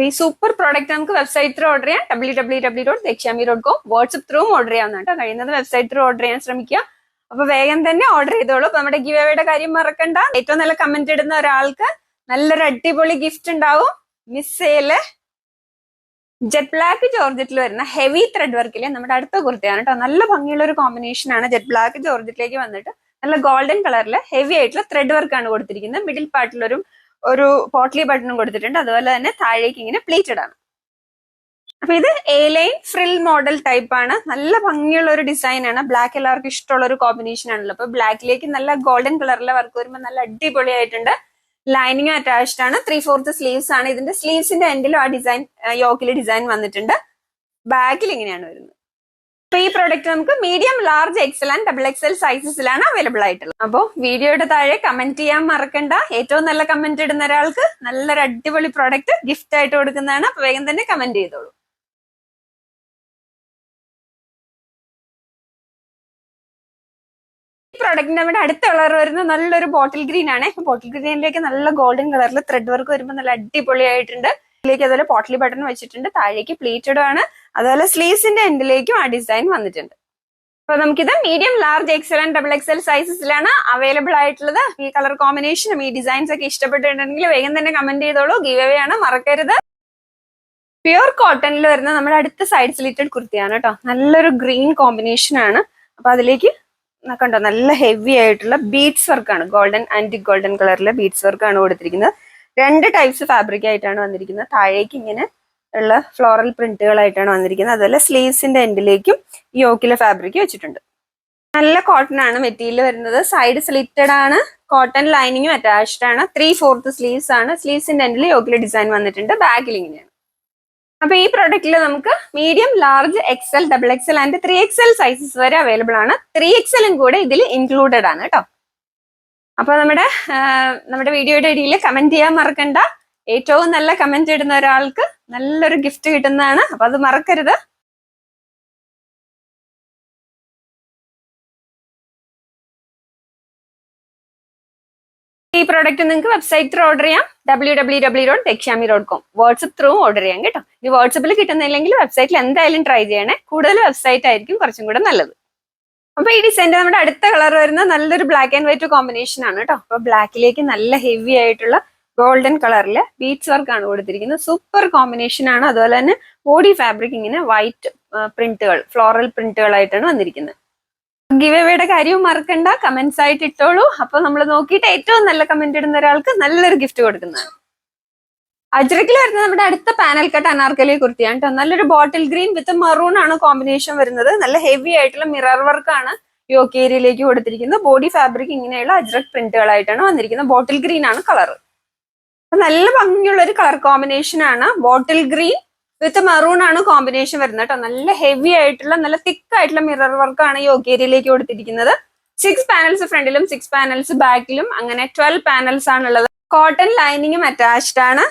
ഈ super product നമുക്ക് website through order ചെയ്യാം. www.dekshami.com. വാട്സ്ആപ്പ് ത്രൂവും ഓർഡർ ചെയ്യാവുന്ന കേട്ടോ. കഴിയുന്നത് വെബ്സൈറ്റ് ത്രൂ ഓർഡർ ചെയ്യാൻ ശ്രമിക്കുക. അപ്പൊ വേഗം തന്നെ ഓർഡർ ചെയ്തോളൂ. അപ്പൊ നമ്മുടെ ഗിവ് അവേയുടെ കാര്യം മറക്കണ്ട. ഏറ്റവും നല്ല കമന്റ് ഇടുന്ന ഒരാൾക്ക് നല്ലൊരു അടിപൊളി ഗിഫ്റ്റ് ഉണ്ടാവും. മിസ് ചെയ്യല്. ജെറ്റ് ബ്ലാക്ക് ജോർജറ്റിൽ വരുന്ന ഹെവി ത്രെഡ് വർക്കിലെ നമ്മുടെ അടുത്ത കുർത്തിയാണ് കേട്ടോ. നല്ല ഭംഗിയുള്ള ഒരു കോമ്പിനേഷൻ ആണ്. ജെറ്റ് ബ്ലാക്ക് ജോർജറ്റിലേക്ക് വന്നിട്ട് നല്ല ഗോൾഡൻ കളറിൽ ഹെവി ആയിട്ടുള്ള ത്രെഡ് വർക്കാണ് കൊടുത്തിരിക്കുന്നത്. മിഡിൽ പാർട്ടിൽ ഒരു പോട്ട്ലി ബട്ടണും കൊടുത്തിട്ടുണ്ട്. അതുപോലെ തന്നെ താഴേക്ക് ഇങ്ങനെ പ്ലീറ്റഡ് ആണ്. അപ്പൊ ഇത് A line frill model type ആണ്. നല്ല ഭംഗിയുള്ള ഒരു ഡിസൈൻ ആണ്. ബ്ലാക്ക് എല്ലാവർക്കും ഇഷ്ടമുള്ള ഒരു കോമ്പിനേഷൻ ആണല്ലോ. അപ്പൊ ബ്ലാക്കിലേക്ക് നല്ല ഗോൾഡൻ കളറിലെ വർക്ക് വരുമ്പോൾ നല്ല അടിപൊളിയായിട്ടുണ്ട്. ലൈനിങ് അറ്റാച്ച്ഡ് ആണ്. 3/4 സ്ലീവ്സ് ആണ്. ഇതിന്റെ സ്ലീവ്സിന്റെ എൻഡിലും ആ ഡിസൈൻ യോക്കിൽ ഡിസൈൻ വന്നിട്ടുണ്ട്. ബാക്കിൽ ഇങ്ങനെയാണ് വരുന്നത്. അപ്പൊ ഈ പ്രോഡക്റ്റ് നമുക്ക് medium, large, XL and XXL സൈസസിലാണ് അവൈലബിൾ ആയിട്ടുള്ളത്. അപ്പോൾ വീഡിയോയുടെ താഴെ കമന്റ് ചെയ്യാൻ മറക്കണ്ട. ഏറ്റവും നല്ല കമന്റ് ഇടുന്ന ഒരാൾക്ക് നല്ലൊരു അടിപൊളി പ്രോഡക്റ്റ് ഗിഫ്റ്റ് ആയിട്ട് കൊടുക്കുന്നതാണ്. അപ്പൊ വേഗം തന്നെ കമന്റ് ചെയ്തോളൂ. ഈ പ്രോഡക്റ്റിന്റെ നമ്മുടെ അടുത്ത കളർ വരുന്നത് നല്ലൊരു ബോട്ടിൽ ഗ്രീൻ ആണ്. ബോട്ടിൽ ഗ്രീനിലേക്ക് നല്ല ഗോൾഡൻ കളറിൽ ത്രെഡ് വർക്ക് വരുമ്പോൾ നല്ല അടിപൊളിയായിട്ടുണ്ട്. ഇതിലേക്ക് അതുപോലെ പോട്ട്ലി ബട്ടൺ വെച്ചിട്ടുണ്ട്. താഴേക്ക് പ്ലീറ്റഡ് ആണ്. അതുപോലെ സ്ലീവ്സിന്റെ എൻഡിലേക്കും ആ ഡിസൈൻ വന്നിട്ടുണ്ട്. അപ്പൊ നമുക്കിത് medium, large, XL and XXL സൈസസിലാണ് അവൈലബിൾ ആയിട്ടുള്ളത്. ഈ കളർ കോമ്പിനേഷനും ഈ ഡിസൈൻസ് ഒക്കെ ഇഷ്ടപ്പെട്ടിട്ടുണ്ടെങ്കിൽ വേഗം തന്നെ കമന്റ് ചെയ്തോളൂ. ഗീവ് അവേ ആണ്, മറക്കരുത്. പ്യുർ കോട്ടണിൽ വരുന്ന നമ്മുടെ അടുത്ത സൈഡ് സ്ലിറ്റഡ് കുർത്തിയാണ് കേട്ടോ. നല്ലൊരു ഗ്രീൻ കോമ്പിനേഷൻ ആണ്. അപ്പൊ അതിലേക്ക് കണ്ടോ നല്ല ഹെവി ആയിട്ടുള്ള ബീഡ്സ് വർക്കാണ്. ഗോൾഡൻ ആൻഡ് ഗോൾഡൻ കളറിലെ ബീഡ്സ് വർക്കാണ് കൊടുത്തിരിക്കുന്നത്. 2 ടൈപ്സ് ഫാബ്രിക് ആയിട്ടാണ് വന്നിരിക്കുന്നത്. താഴേക്ക് ഇങ്ങനെ ഉള്ള ഫ്ലോറൽ പ്രിന്റുകളായിട്ടാണ് വന്നിരിക്കുന്നത്. അതുപോലെ സ്ലീവ്സിന്റെ എൻഡിലേക്കും ഈ യോക്കിലെ ഫാബ്രിക് വെച്ചിട്ടുണ്ട്. നല്ല കോട്ടൺ ആണ് മെറ്റീരിയൽ വരുന്നത്. സൈഡ് സ്ലിറ്റഡ് ആണ്. കോട്ടൺ ലൈനിങ്ങും അറ്റാച്ച്ഡ് ആണ്. 3/4 സ്ലീവ്സ് ആണ്. സ്ലീവ്സിന്റെ എൻഡിൽ യോക്കിലെ ഡിസൈൻ വന്നിട്ടുണ്ട്. ബാക്കിൽ ഇങ്ങനെയാണ്. അപ്പൊ ഈ പ്രൊഡക്റ്റിൽ നമുക്ക് medium, large, XL, XXL and 3XL sizes വരെ അവൈലബിൾ ആണ്. 3XL കൂടെ ഇതിൽ ഇൻക്ലൂഡഡ് ആണ് കേട്ടോ. അപ്പൊ നമ്മുടെ വീഡിയോയുടെ ഇടയിൽ കമന്റ് ചെയ്യാൻ മറക്കണ്ട. ഏറ്റവും നല്ല കമന്റ് ഇടുന്ന ഒരാൾക്ക് നല്ലൊരു ഗിഫ്റ്റ് കിട്ടുന്നതാണ്. അപ്പൊ അത് മറക്കരുത്. ഈ പ്രോഡക്റ്റ് നിങ്ങൾക്ക് വെബ്സൈറ്റ് ത്രൂ ഓർഡർ ചെയ്യാം. www.dekshami.com. വാട്സ്ആപ്പ് ത്രൂ ഓർഡർ ചെയ്യാം കേട്ടോ. ഈ വാട്സ്ആപ്പിൽ കിട്ടുന്നില്ലെങ്കിൽ വെബ്സൈറ്റിൽ എന്തായാലും ട്രൈ ചെയ്യണേ. കൂടുതൽ വെബ്സൈറ്റ് ആയിരിക്കും കുറച്ചും കൂടെ നല്ലത്. അപ്പൊ ഈ ഡിസൈൻ്റെ നമ്മുടെ അടുത്ത കളർ വരുന്ന നല്ലൊരു ബ്ലാക്ക് ആൻഡ് വൈറ്റ് കോമ്പിനേഷൻ ആണ് കേട്ടോ. അപ്പൊ ബ്ലാക്കിലേക്ക് നല്ല ഹെവി ആയിട്ടുള്ള ഗോൾഡൻ കളറിലെ ബീഡ്സ് വർക്ക് ആണ് കൊടുത്തിരിക്കുന്നത്. സൂപ്പർ കോമ്പിനേഷൻ ആണ്. അതുപോലെ തന്നെ ബോഡി ഫാബ്രിക് ഇങ്ങനെ വൈറ്റ് പ്രിന്റുകൾ, ഫ്ലോറൽ പ്രിന്റുകളായിട്ടാണ് വന്നിരിക്കുന്നത്. ഗിവ് അവേയുടെ കാര്യവും മറക്കണ്ട. കമന്റ്സ് ആയിട്ട് ഇട്ടോളൂ. അപ്പൊ നമ്മൾ നോക്കിയിട്ട് ഏറ്റവും നല്ല കമന്റ് ഇടുന്ന ഒരാൾക്ക് നല്ലൊരു ഗിഫ്റ്റ് കൊടുക്കുന്നതാണ്. അജ്രക്കിൽ വരുന്നത് നമ്മുടെ അടുത്ത പാനൽ കട്ട് അനാർക്കലി കുർത്തിയാണ് കേട്ടോ. നല്ലൊരു ബോട്ടിൽ ഗ്രീൻ വിത്ത് മറൂൺ ആണ് കോമ്പിനേഷൻ വരുന്നത്. നല്ല ഹെവി ആയിട്ടുള്ള മിറർ വർക്ക് ആണ് യോക്ക് ഏരിയയിലേക്ക് കൊടുത്തിരിക്കുന്നത്. ബോഡി ഫാബ്രിക് ഇങ്ങനെയുള്ള അജ്രക് പ്രിന്റുകളായിട്ടാണ് വന്നിരിക്കുന്നത്. ബോട്ടിൽ ഗ്രീൻ ആണ് കളർ. നല്ല ഭംഗിയുള്ള ഒരു കളർ കോമ്പിനേഷൻ ആണ്. ബോട്ടിൽ ഗ്രീൻ വിത്ത് മറൂൺ ആണ് കോമ്പിനേഷൻ വരുന്നത് കേട്ടോ. നല്ല ഹെവി ആയിട്ടുള്ള നല്ല തിക്ക് ആയിട്ടുള്ള മിറർ വർക്ക് ആണ് യോക്ക് ഏരിയയിലേക്ക് കൊടുത്തിരിക്കുന്നത്. 6 പാനൽസ് ഫ്രണ്ടിലും 6 പാനൽസ് ബാക്കിലും അങ്ങനെ 12 പാനൽസ് ആണുള്ളത്. കോട്ടൺ ലൈനിങ്ങും അറ്റാച്ച്ഡ് ആണ്.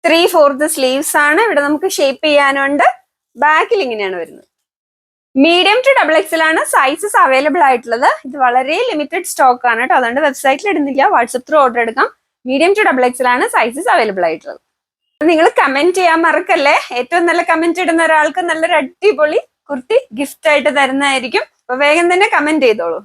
3/4 സ്ലീവ്സ് ആണ്. ഇവിടെ നമുക്ക് ഷേപ്പ് ചെയ്യാനുണ്ട്. ബാക്കിൽ ഇങ്ങനെയാണ് വരുന്നത്. മീഡിയം ടു XXL ആണ് സൈസസ് അവൈലബിൾ ആയിട്ടുള്ളത്. ഇത് വളരെ ലിമിറ്റഡ് സ്റ്റോക്ക് ആണ് കേട്ടോ. അതുകൊണ്ട് വെബ്സൈറ്റിൽ ഇടുന്നില്ല. വാട്സ്ആപ്പ് ത്രൂ ഓർഡർ എടുക്കാം. മീഡിയം ടു XXL ആണ് സൈസസ് അവൈലബിൾ ആയിട്ടുള്ളത്. നിങ്ങൾ കമന്റ് ചെയ്യാൻ മറക്കല്ലേ. ഏറ്റവും നല്ല കമന്റ് ഇടുന്ന ഒരാൾക്ക് നല്ലൊരു അടിപൊളി കുർത്തി ഗിഫ്റ്റ് ആയിട്ട് തരുന്നതായിരിക്കും. അപ്പൊ വേഗം തന്നെ കമന്റ് ചെയ്തോളൂ.